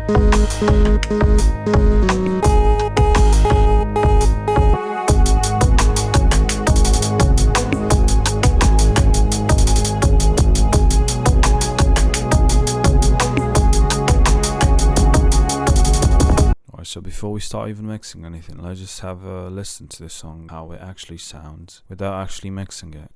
So before we start even mixing anything, let's just have a listen to the song, how it actually sounds, without actually mixing it.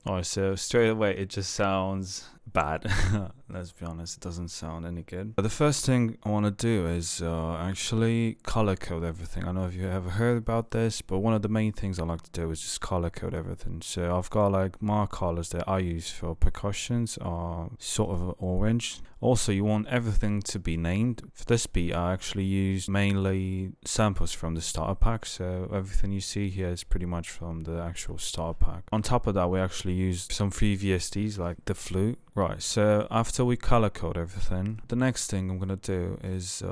Alright, so straight away it just sounds bad. Let's be honest, it doesn't sound any good. But the first thing I want to do is actually color code everything. I don't know if you ever heard about this, but one of the main things I like to do is just color code everything. So I've got like my colors that I use for percussions are sort of orange. Also, you want everything to be named. For this beat, I actually use mainly samples from the starter pack. So everything you see here is pretty much from the actual starter pack. On top of that, we actually use some free VSTs like the Flute. Right, so after we color code everything, the next thing I'm gonna do is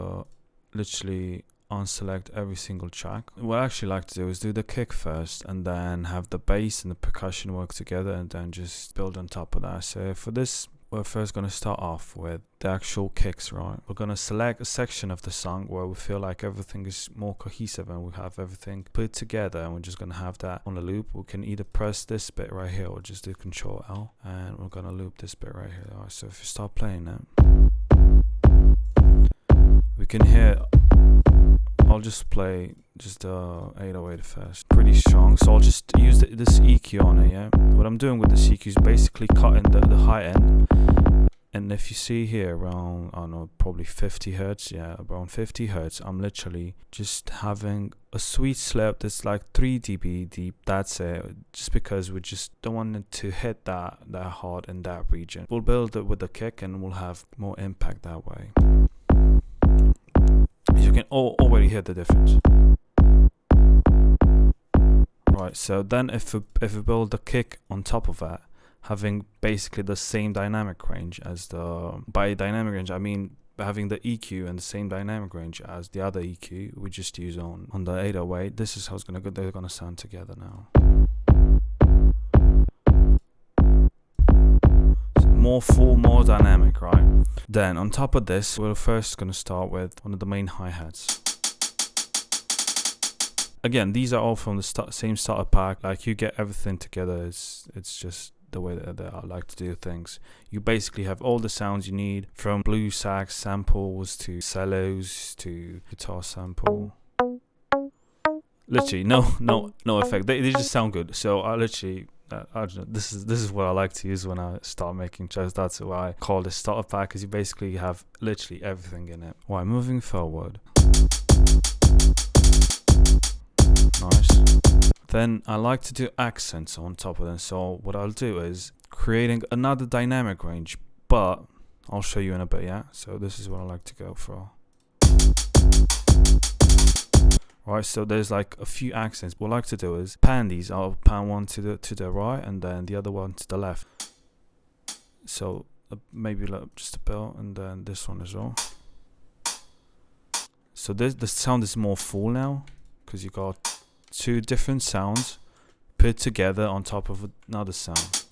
literally unselect every single track. What I actually like to do is do the kick first and then have the bass and the percussion work together and then just build on top of that. So for this, we're first going to start off with the actual kicks, right? We're going to select a section of the song where we feel like everything is more cohesive and we have everything put together, and we're just going to have that on a loop. We can either press this bit right here or just do Control L, and we're going to loop this bit right here. Alright, so if you start playing it, we can hear, I'll just play just 808 first, pretty strong, so I'll just use this EQ on it. Yeah, what I'm doing with this EQ is basically cutting the high end, and if you see here around, I don't know, probably 50 hertz, yeah, around 50 hertz, I'm literally just having a sweet slip that's like 3 dB deep. That's it, just because we just don't want it to hit that hard in that region. We'll build it with the kick and we'll have more impact that way. You can already hear the difference. Right, so then if we build the kick on top of that, having basically the same dynamic range as by dynamic range I mean having the EQ and the same dynamic range as the other EQ we just use on the 808, this is how it's gonna go. They're gonna sound together now. More full, more dynamic, right? Then on top of this, we're first gonna start with one of the main hi-hats. Again, these are all from the same starter pack. Like, you get everything together. It's just the way that I like to do things. You basically have all the sounds you need, from blue sax samples to cellos to guitar sample. Literally no effect. They just sound good. So I literally I don't know, this is what I like to use when I start making tracks. That's why I call this starter pack, because you basically have literally everything in it. Right, moving forward. Nice. Then I like to do accents on top of them. So what I'll do is creating another dynamic range, but I'll show you in a bit, yeah? So this is what I like to go for. Right, so there's like a few accents. What I like to do is pan these. I'll pan one to the right and then the other one to the left. So maybe like just a bit, and then this one as well. So the sound is more full now, because you got two different sounds put together on top of another sound.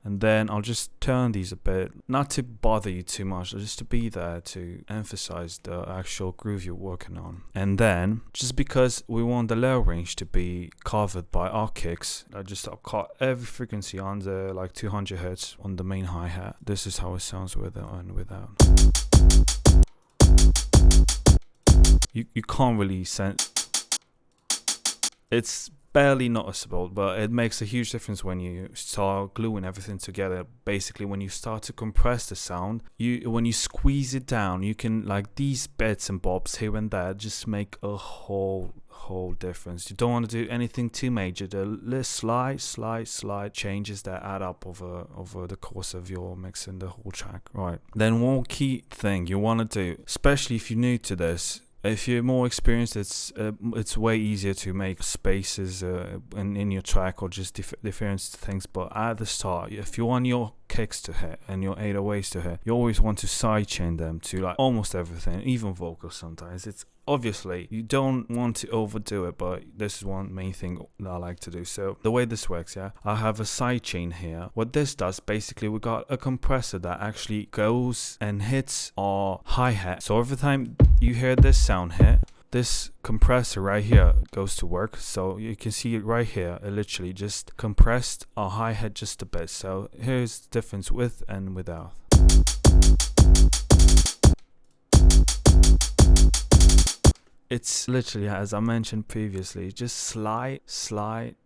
And then I'll just turn these a bit, not to bother you too much, just to be there to emphasize the actual groove you're working on. And then, just because we want the low range to be covered by our kicks, I'll cut every frequency under like 200 hertz on the main hi-hat. This is how it sounds with it and without. You can't really sense. It's barely noticeable, but it makes a huge difference when you start gluing everything together. Basically, when you start to compress the sound, when you squeeze it down, you can, like, these bits and bobs here and there just make a whole difference. You don't want to do anything too major. The slight changes that add up over the course of your mixing the whole track. Right, then one key thing you want to do, especially if you're new to this, If you're more experienced, it's way easier to make spaces in your track, or just different things. But at the start, if you want your kicks to hit and your 808s to hit, you always want to sidechain them to like almost everything, even vocals sometimes. It's obviously you don't want to overdo it, but this is one main thing that I like to do. So the way this works, yeah, I have a sidechain here. What this does, basically, we got a compressor that actually goes and hits our hi-hat. So every time you hear this sound hit, this compressor right here goes to work. So you can see it right here. It literally just compressed our hi-hat just a bit. So here's the difference with and without. It's literally, as I mentioned previously, just slight,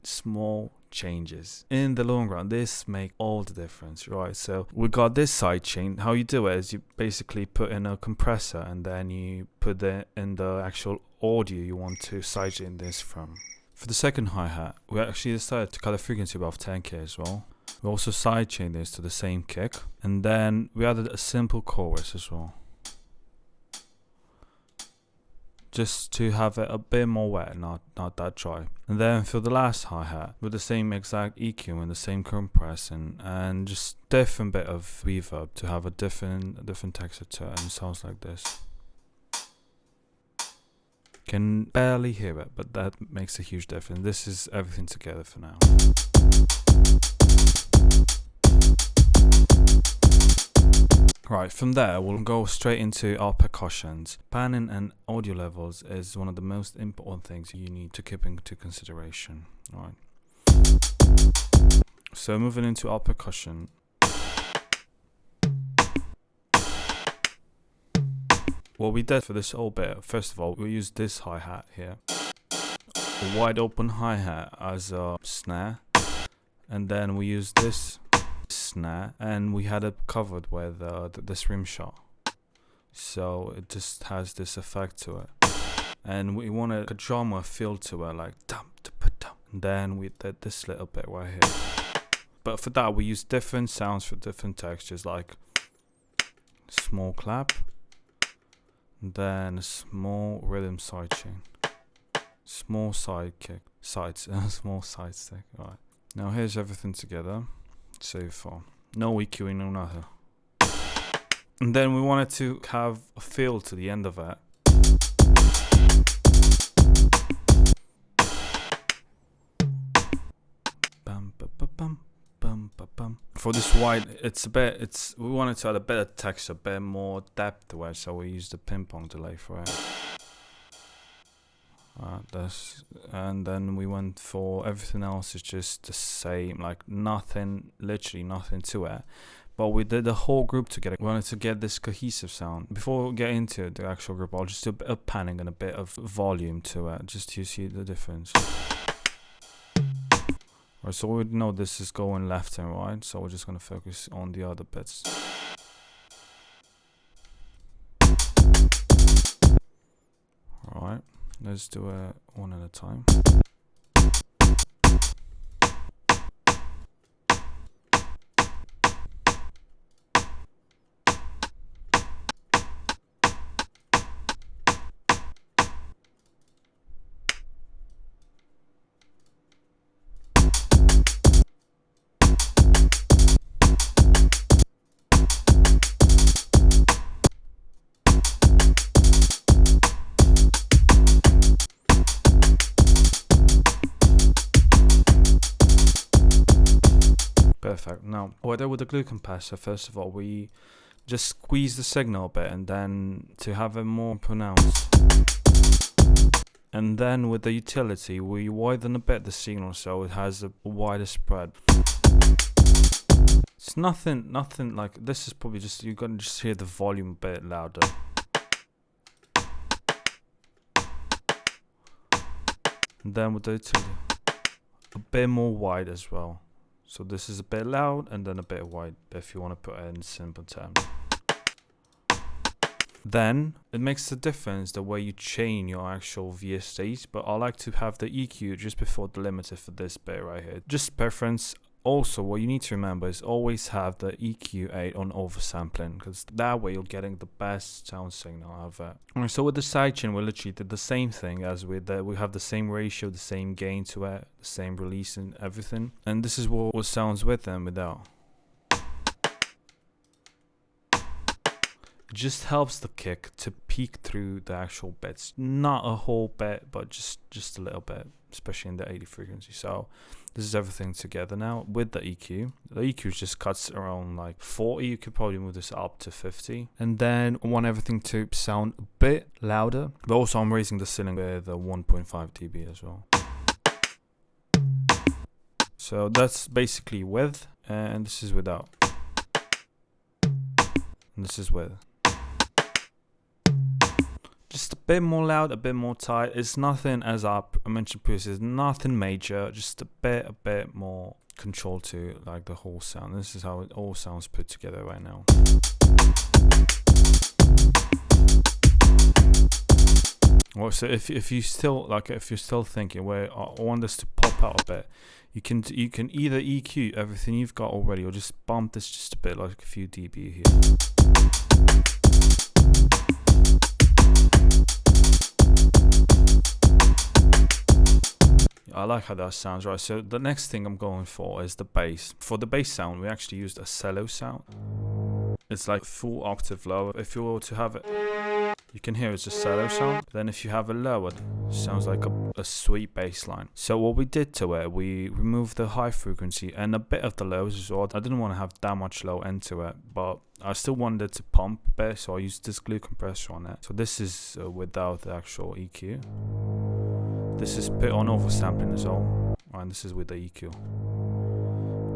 small changes. In the long run, this make all the difference, right? So we got this sidechain. How you do it is you basically put in a compressor, and then you put it in the actual audio you want to sidechain this from. For the second hi-hat, we actually decided to cut the frequency above 10k as well. We also sidechained this to the same kick, and then we added a simple chorus as well, just to have it a bit more wet, not that dry. And then for the last hi-hat, with the same exact EQ and the same compressing, and just different bit of reverb to have a different texture to it, and it sounds like this. Can barely hear it, but that makes a huge difference. This is everything together for now. Right, from there we'll go straight into our percussions. Panning and audio levels is one of the most important things you need to keep into consideration. Right. So moving into our percussion. What we did for this whole bit, first of all, we used this hi-hat here, a wide open hi-hat as a snare, and then we used this snare, and we had it covered with this rim shot, so it just has this effect to it, and we wanted a drummer feel to it, like dum dum. And then we did this little bit right here, but for that we used different sounds for different textures, like small clap, then a small rhythm sidechain, small side kick, small side stick. Right, now here's everything together so far. No EQing, no nothing. And then we wanted to have a feel to the end of it. Bum, ba, ba, bum, bum, ba, bum. For this wide, we wanted to add a bit of texture, a bit more depth to it, so we used the ping pong delay for it. And then we went for everything else is just the same, like nothing, literally nothing to it. But we did the whole group together. We wanted to get this cohesive sound. Before we get into the actual group, I'll just do a bit of panning and a bit of volume to it, just to see the difference. Right, so we know this is going left and right, so we're just going to focus on the other bits. Alright, let's do it one at a time. Perfect. Now, what I did with the glue compressor, first of all, we just squeeze the signal a bit, and then to have it more pronounced. And then with the utility, we widen a bit the signal so it has a wider spread. It's nothing like, this is probably just, you're gonna just hear the volume a bit louder. And then with the utility, a bit more wide as well. So this is a bit loud and then a bit wide, if you want to put it in simple terms. Then it makes a difference the way you chain your actual VSTs, but I like to have the EQ just before the limiter for this bit right here. Just preference, Also, what you need to remember is always have the EQ8 on oversampling, because that way you're getting the best sound signal out of it. Alright, so with the sidechain, we literally did the same thing as with the, we have the same ratio, the same gain to it, the same release and everything. And this is what sounds with and without. It just helps the kick to peek through the actual bits. Not a whole bit, but just a little bit, especially in the 80 frequency. So this is everything together now with the EQ. The EQ just cuts around like 40. You could probably move this up to 50. And then I want everything to sound a bit louder. But also I'm raising the ceiling with the 1.5 dB as well. So that's basically with, and this is without. And this is with. Just a bit more loud, a bit more tight. It's nothing, as I mentioned previously, it's nothing major. Just a bit more control to like the whole sound. This is how it all sounds put together right now. Well, so if you still like, if you're still thinking, where I want this to pop out a bit, you can either EQ everything you've got already, or just bump this just a bit, like a few dB here. I like how that sounds, right? So the next thing I'm going for is the bass. For the bass sound, we actually used a cello sound. It's like full octave lower. If you were to have it, you can hear it's a cello sound. Then if you have it lowered, it sounds like a sweet bass line. So what we did to it, we removed the high frequency and a bit of the lows as well. I didn't want to have that much low end to it, but I still wanted it to pump a bit, so I used this glue compressor on it. So this is without the actual EQ. This is put on oversampling as well, and this is with the EQ.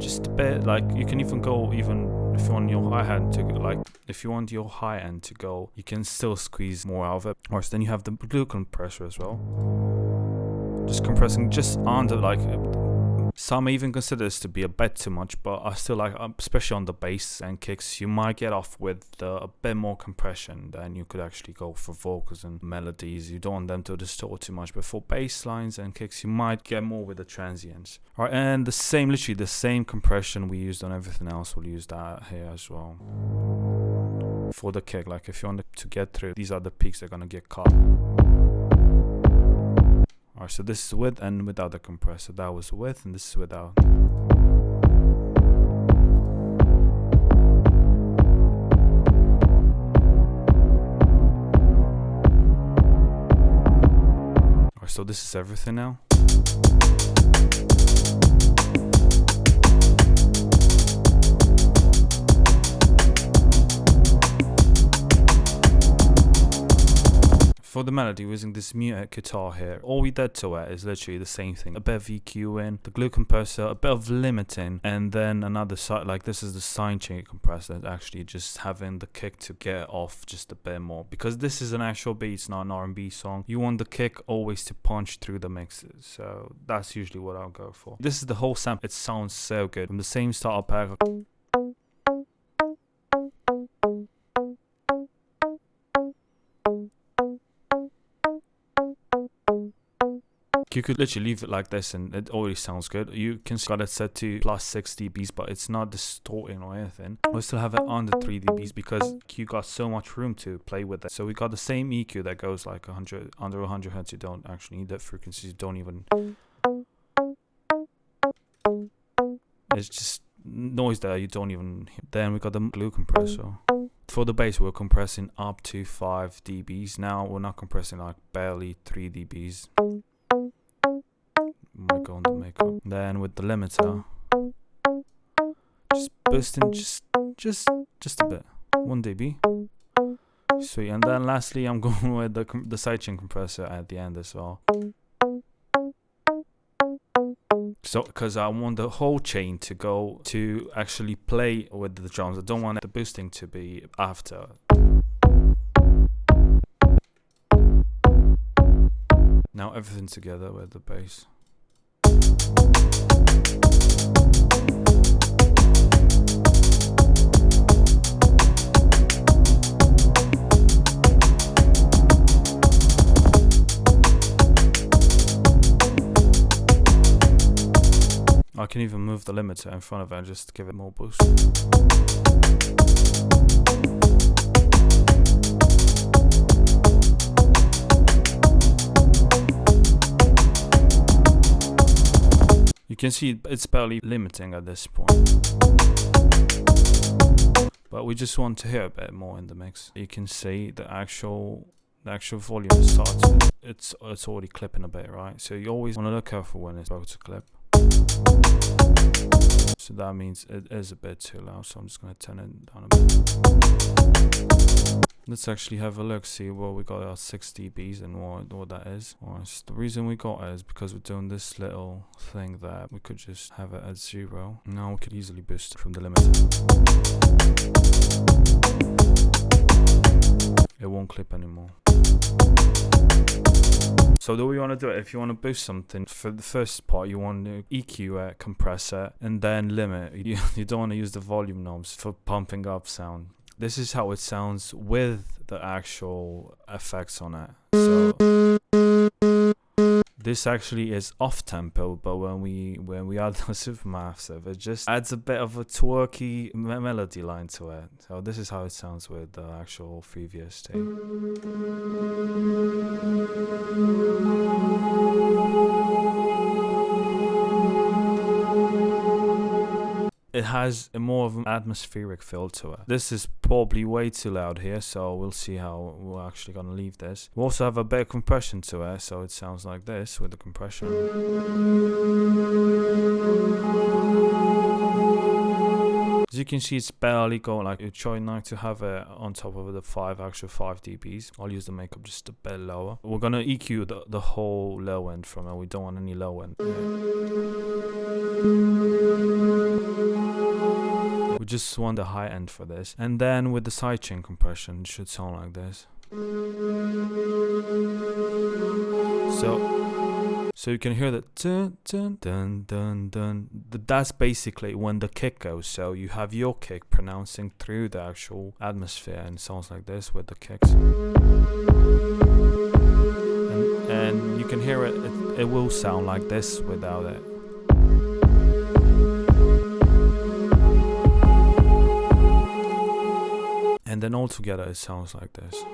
Just a bit, like you can even go, even if you want your hi-hat to go, like if you want your high end to go, you can still squeeze more out of it. Or then you have the glue compressor as well. Just compressing just under, like some even consider this to be a bit too much, but I still like, especially on the bass and kicks, you might get off with a bit more compression than you could actually go for vocals and melodies. You don't want them to distort too much, but for bass lines and kicks, you might get more with the transients. All right, and the same, literally the same compression we used on everything else, we'll use that here as well. For the kick, like if you want to get through, these are the peaks that are gonna get caught. Alright, so this is with and without the compressor. That was with, and this is without. Alright, so this is everything now. For the melody, we're using this muted guitar here. All we did to it is literally the same thing. A bit of EQ in, the glue compressor, a bit of limiting, and then another side, like this is the Sidechaining compressor, that's actually just having the kick to get off just a bit more. Because this is an actual beat, it's not an R&B song. You want the kick always to punch through the mixes. So that's usually what I'll go for. This is the whole sample. It sounds so good. From the same starter pack. You could literally leave it like this and it already sounds good. You can got it set to plus 6 dBs, but it's not distorting or anything. We still have it under 3 dBs because you got so much room to play with it. So we got the same EQ that goes like 100, under 100 hertz. You don't actually need that frequency. You don't even. It's just noise that you don't even hear. Then we got the glue compressor. For the bass, we're compressing up to 5 dBs. Now we're not compressing like barely 3 dBs. Might go on the makeup. Then with the limiter, just boosting just a bit, 1 dB. Sweet. And then lastly, I'm going with the sidechain compressor at the end as well. So, because I want the whole chain to go to actually play with the drums. I don't want the boosting to be after. Now everything together with the bass. I can even move the limiter in front of it and just give it more boost. You can see it's barely limiting at this point. But we just want to hear a bit more in the mix. You can see the actual volume starts. It's already clipping a bit, right? So you always want to look careful when it's about to clip. So that means it is a bit too loud. So I'm just going to turn it down a bit. Let's actually have a look, see what we got our 6 dBs and what that is. Well, the reason we got it is because we're doing this little thing there. We could just have it at 0. Now we could easily boost it from the limiter. It won't clip anymore. So the way you want to do it, if you want to boost something, for the first part you want to EQ it, compress it, and then limit. You don't want to use the volume knobs for pumping up sound. This is how it sounds with the actual effects on it. So this actually is off tempo, but when we add the supermassive, it just adds a bit of a twerky melody line to it. So this is how it sounds with the actual free VST. It has a more of an atmospheric feel to it. This is probably way too loud here, so we'll see how we're actually gonna leave this. We also have a bit of compression to it, so it sounds like this with the compression. As you can see, it's barely going. Like, you try not to have it on top of the 5 dBs. I'll use the makeup just a bit lower. We're gonna EQ the whole low end from it. We don't want any low end. We just want the high end for this. And then with the sidechain compression, it should sound like this. So you can hear the dun dun dun dun dun. That's basically when the kick goes. So you have your kick pronouncing through the actual atmosphere, and it sounds like this with the kicks. And you can hear it will sound like this without it. And then all together it sounds like this.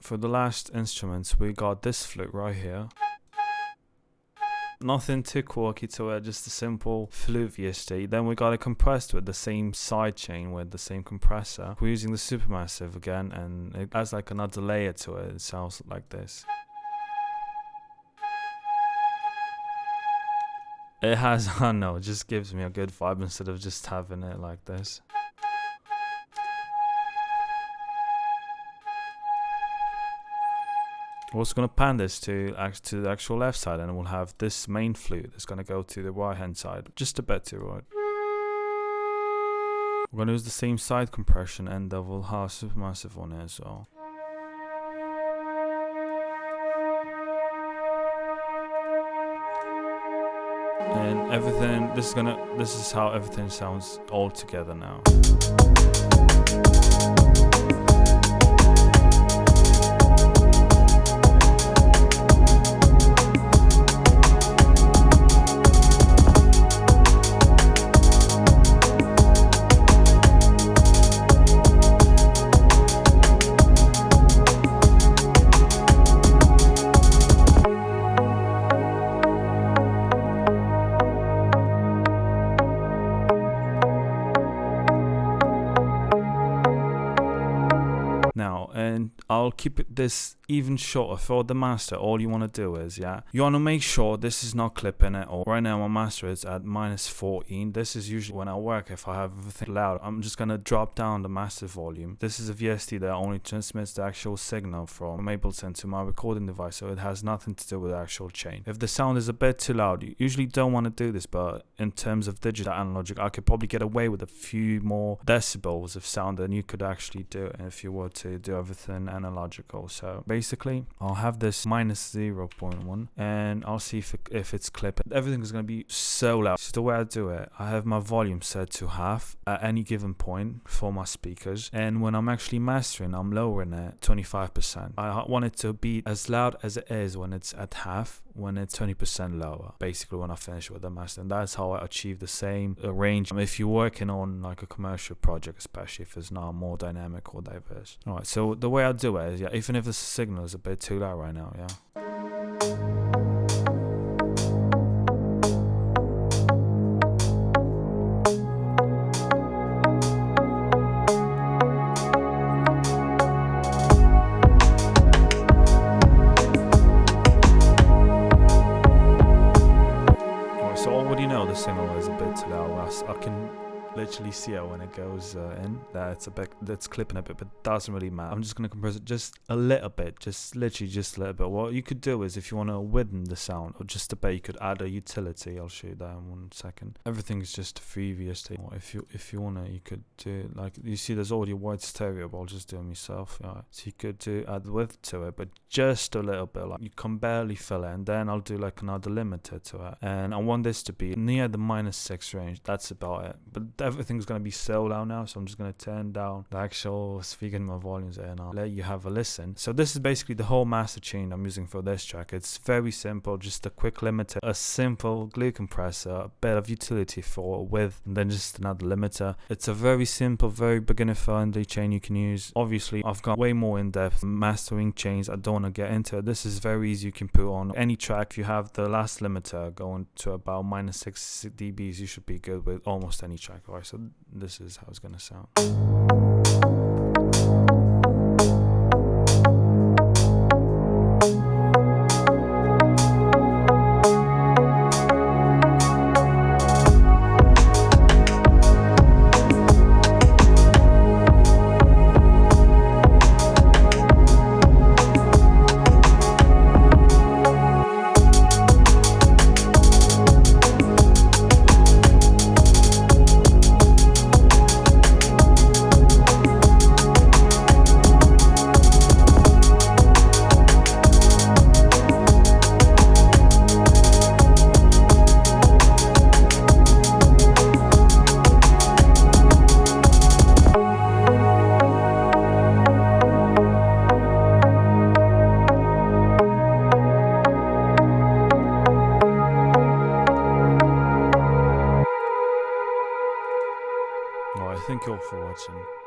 For the last instruments, we got this flute right here. Nothing too quirky to it, just a simple flute VST. Then we got it compressed with the same sidechain with the same compressor. We're using the supermassive again, and it has like another layer to it. It sounds like this. It has, I don't know, it just gives me a good vibe instead of just having it like this. We're also going to pan this to the actual left side, and we'll have this main flute that's going to go to the right hand side, just a bit to the right. We're going to use the same side compression and the Valhalla supermassive on it as well. And everything, this is how everything sounds all together now. And I'll keep this even shorter. For the master, all you want to do is, you want to make sure this is not clipping at all. Right now my master is at -14. This is usually when I work. If I have everything loud, I'm just going to drop down the master volume. This is a VST that only transmits the actual signal from Ableton to my recording device, so it has nothing to do with the actual chain. If the sound is a bit too loud, you usually don't want to do this, but in terms of digital analogic, I could probably get away with a few more decibels of sound than you could actually do if you were to to do everything analogical. So basically I'll have this minus 0.1 and I'll see if it's clipping. Everything is going to be so loud. So the way I do it, I have my volume set to half at any given point for my speakers, and when I'm actually mastering, I'm lowering it 25%. I want it to be as loud as it is when it's at half, when it's 20% lower, basically when I finish with the master. And that's how I achieve the same range if you're working on like a commercial project, especially if it's not more dynamic or diverse. All right, so the way I do it is, yeah, even if the signal is a bit too loud right now, yeah. The signal is a bit too loud. I can literally see it when it goes in, that it's a bit, that's clipping a bit, but it doesn't really matter. I'm just going to compress it just a little bit, just literally just a little bit. What you could do is, if you want to widen the sound or just a bit, you could add a utility. I'll show you that in 1 second. Everything is just previous. If you want to, you could do, like, you see there's already wide stereo, but I'll just do it myself. Yeah. So you could do add width to it, but just a little bit, like you can barely fill it. And then I'll do like another limiter to it, and I want this to be near the -6 range. That's about it. But everything's going to be so loud now, so I'm just going to turn down the actual speaker in my volumes there, and I'll let you have a listen. So this is basically the whole master chain I'm using for this track. It's very simple, just a quick limiter, a simple glue compressor, a bit of utility for width, and then just another limiter. It's a very simple, very beginner friendly chain you can use. Obviously I've got way more in-depth mastering chains, I don't want to get into it. This is very easy, you can put on any track. If you have the last limiter going to about -6 dBs, you should be good with almost any track. Alright, so this is how it's gonna sound. Thank you all for watching.